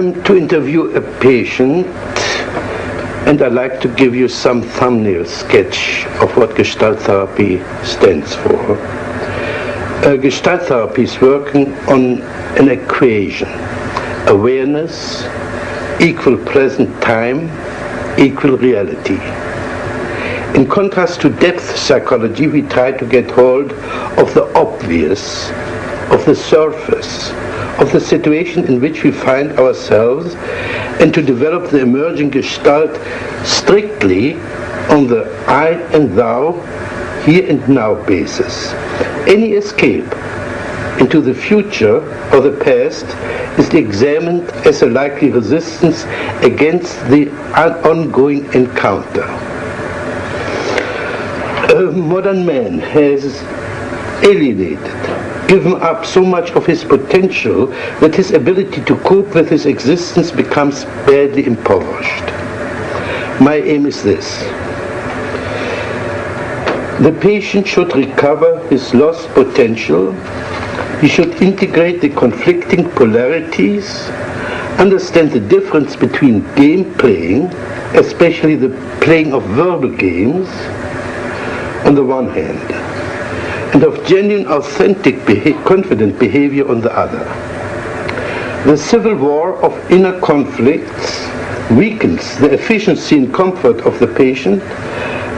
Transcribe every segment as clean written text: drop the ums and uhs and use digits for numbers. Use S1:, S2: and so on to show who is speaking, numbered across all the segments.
S1: I'm to interview a patient, and I'd like to give you some thumbnail sketch of what Gestalt therapy stands for. Gestalt therapy is working on an equation: awareness, equal present time, equal reality. In contrast to depth psychology, we try to get hold of the obvious, of the surface, of the situation in which we find ourselves, and to develop the emerging Gestalt strictly on the I and thou, here and now basis. Any escape into the future or the past is examined as a likely resistance against the ongoing encounter. Modern man has alienated, given up so much of his potential that his ability to cope with his existence becomes badly impoverished. My aim is this: the patient should recover his lost potential. He should integrate the conflicting polarities, understand the difference between game playing, especially the playing of verbal games, on the one hand, and of genuine, authentic, confident behavior on the other. The civil war of inner conflicts weakens the efficiency and comfort of the patient,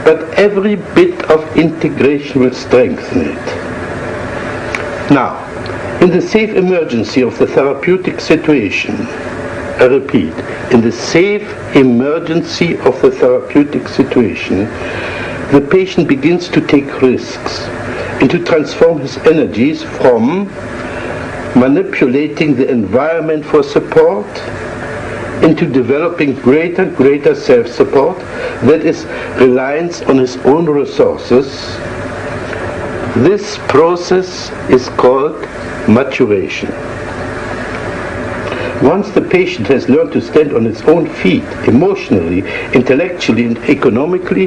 S1: but every bit of integration will strengthen it. Now, in the safe emergency of the therapeutic situation, I repeat, in the safe emergency of the therapeutic situation, the patient begins to take risks and to transform his energies from manipulating the environment for support into developing greater self-support, that is, reliance on his own resources. This process is called maturation. Once the patient has learned to stand on his own feet, emotionally, intellectually, and economically,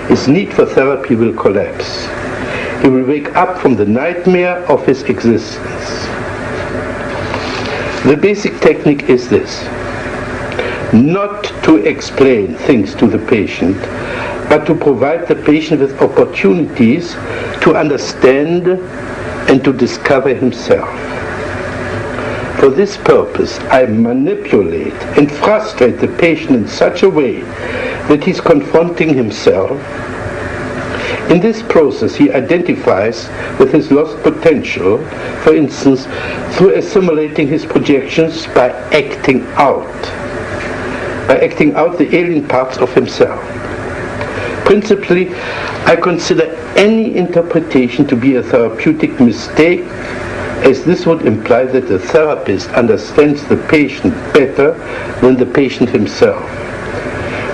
S1: his need for therapy will collapse. He will wake up from the nightmare of his existence. The basic technique is this: not to explain things to the patient, but to provide the patient with opportunities to understand and to discover himself. For this purpose, I manipulate and frustrate the patient in such a way that he's confronting himself. In this process, he identifies with his lost potential, for instance, through assimilating his projections by acting out the alien parts of himself. Principally, I consider any interpretation to be a therapeutic mistake, as this would imply that the therapist understands the patient better than the patient himself,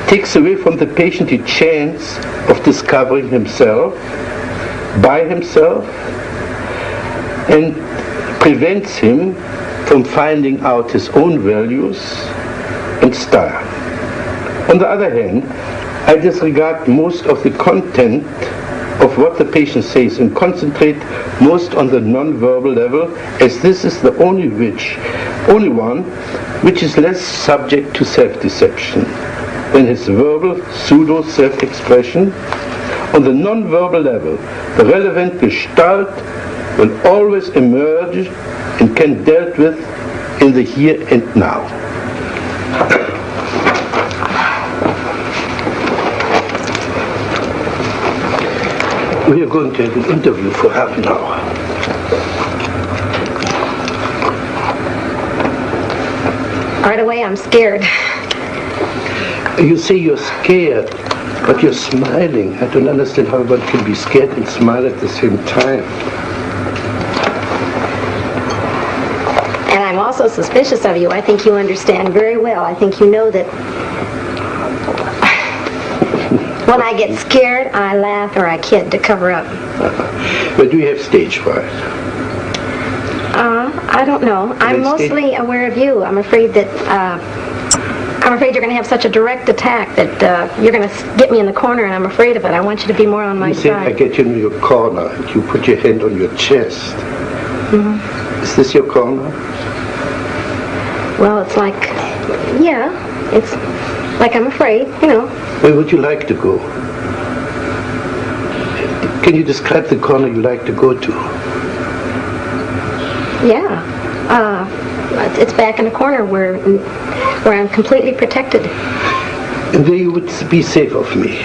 S1: takes away from the patient the chance of discovering himself by himself, and prevents him from finding out his own values and style. On the other hand, I disregard most of the content of what the patient says and concentrate most on the non-verbal level, as this is the only one which is less subject to self-deception than his verbal pseudo-self-expression. On the non-verbal level, the relevant Gestalt will always emerge and can be dealt with in the here and now. We are going to have an interview for half an hour.
S2: Right away, I'm scared.
S1: You say you're scared, but you're smiling. I don't understand how one can be scared and smile at the same time.
S2: And I'm also suspicious of you. I think you understand very well. I think you know that when I get scared, I laugh or I kid to cover up.
S1: But do you have stage fright?
S2: I don't know. I'm mostly aware of you. I'm afraid that you're going to have such a direct attack that you're going to get me in the corner, and I'm afraid of it. I want you to be more on my side.
S1: I get you in your corner, and you put your hand on your chest.
S2: Mm-hmm.
S1: Is this your corner?
S2: Well, it's like Yeah, it's like I'm afraid, you know.
S1: Where would you like to go? Can you describe the corner you like to go to?
S2: Yeah. It's back in a corner where I'm completely protected.
S1: And there you would be safe for me.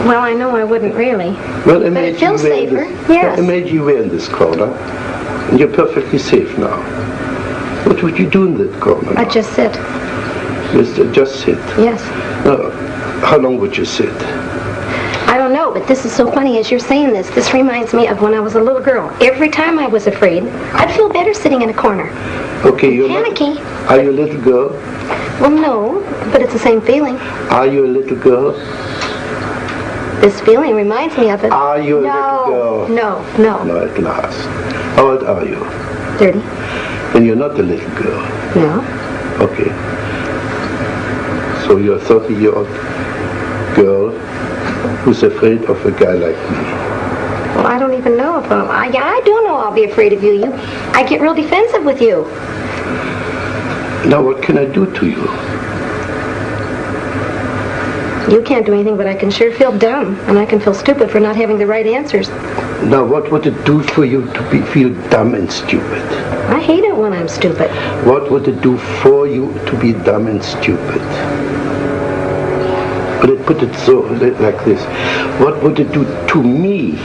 S2: Well, I know I wouldn't really.
S1: Well,
S2: but it feels safer, yes.
S1: Imagine you were in this corner, and you're perfectly safe now. What would you do in that corner now?
S2: I'd just sit.
S1: Just sit?
S2: Yes.
S1: How long would you sit?
S2: I don't know, but this is so funny as you're saying this. This reminds me of when I was a little girl. Every time I was afraid, I'd feel better sitting in a corner.
S1: Okay, you're
S2: panicky.
S1: Are you a little girl?
S2: Well, no, but it's the same feeling.
S1: Are you a little girl?
S2: This feeling reminds me of it.
S1: Are you a little girl?
S2: No.
S1: No, at last. How old are you?
S2: 30.
S1: Then you're not a little girl.
S2: No.
S1: Okay. So you're a 30-year-old girl who's afraid of a guy like me.
S2: Well, I don't even know if I do know I'll be afraid of you. I get real defensive with you.
S1: Now what can I do to you?
S2: You can't do anything, but I can sure feel dumb, and I can feel stupid for not having the right answers.
S1: Now what would it do for you to feel dumb and stupid?
S2: I hate it when I'm stupid.
S1: What would it do for you to be dumb and stupid? Put it so, like this. What would it do to me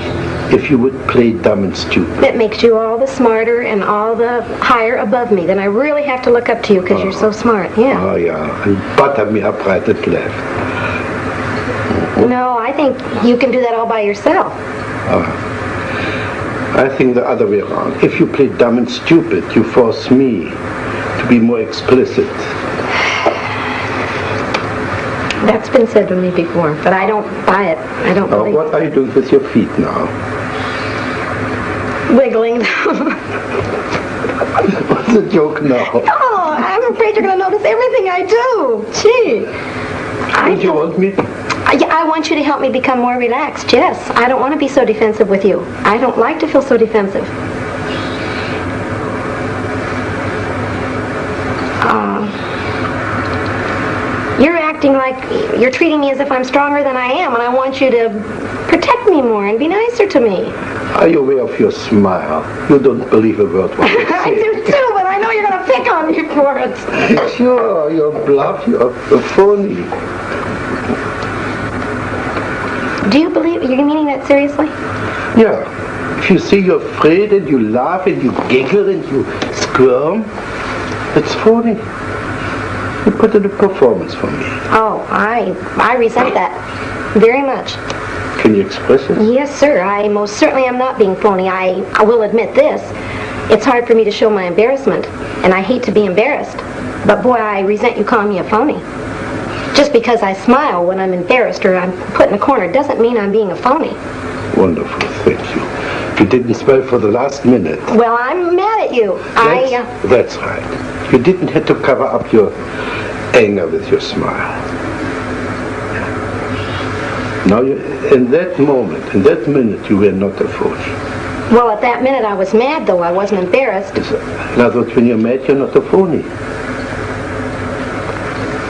S1: if you would play dumb and stupid?
S2: It makes you all the smarter and all the higher above me. Then I really have to look up to you because you're so smart. Yeah.
S1: Oh, yeah. And butter me up right and left.
S2: No, I think you can do that all by yourself.
S1: I think the other way around. If you play dumb and stupid, you force me to be more explicit.
S2: That's been said to me before, but I don't buy it. I don't believe it.
S1: What are you doing with your feet now?
S2: Wiggling them.
S1: What's the joke now?
S2: Oh, I'm afraid you're going to notice everything I do. Gee.
S1: Don't you want me?
S2: I want you to help me become more relaxed, yes. I don't want to be so defensive with you. I don't like to feel so defensive. You're acting like you're treating me as if I'm stronger than I am, and I want you to protect me more and be nicer to me.
S1: Are you aware of your smile? You don't believe a word what you say.
S2: I do too, but I know you're going to pick on me for it.
S1: Sure, you're bluff, you're phony.
S2: Do you believe, you're meaning that seriously?
S1: Yeah. If you say you're afraid and you laugh and you giggle and you squirm, it's phony. You put in a performance for me.
S2: Oh, I resent that very much.
S1: Can you express it?
S2: Yes, sir. I most certainly am not being phony. I will admit this. It's hard for me to show my embarrassment, and I hate to be embarrassed. But boy, I resent you calling me a phony. Just because I smile when I'm embarrassed or I'm put in a corner doesn't mean I'm being a phony.
S1: Wonderful, thank you. You didn't smile for the last minute.
S2: Well, I'm mad at you.
S1: That's right. You didn't have to cover up your anger with your smile. Now, in that moment, in that minute, you were not a phony.
S2: Well, at that minute I was mad, though. I wasn't embarrassed.
S1: In other words, when you're mad, you're not a phony.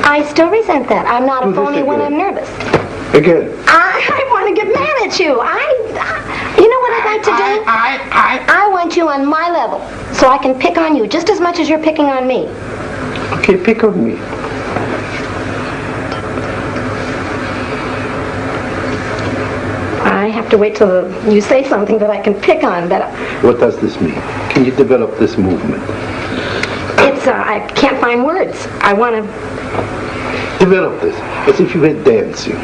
S2: I still resent that. I'm not a phony when I'm nervous.
S1: Again.
S2: I want to get mad at you. You know what I'd like to do? I want you on my level, so I can pick on you just as much as you're picking on me.
S1: Okay, pick on me.
S2: I have to wait till you say something that I can pick on. But
S1: what does this mean? Can you develop this movement?
S2: I can't find words. I want to
S1: develop this as if you were dancing.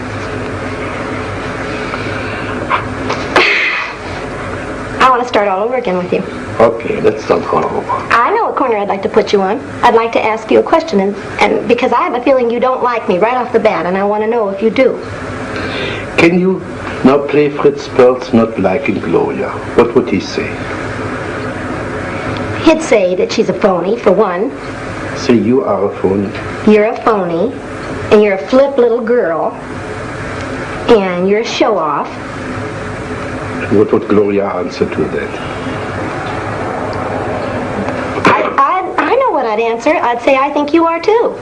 S2: I want to start all over again with you.
S1: Okay, let's start all over.
S2: I know what corner I'd like to put you on. I'd like to ask you a question, and because I have a feeling you don't like me right off the bat, and I want to know if you do.
S1: Can you now play Fritz Perls not liking Gloria? What would he say?
S2: He'd say that she's a phony, for one.
S1: Say you are a phony.
S2: You're a phony, and you're a flip little girl, and you're a show-off.
S1: What would Gloria answer to that?
S2: that answer, I'd say I think you are too.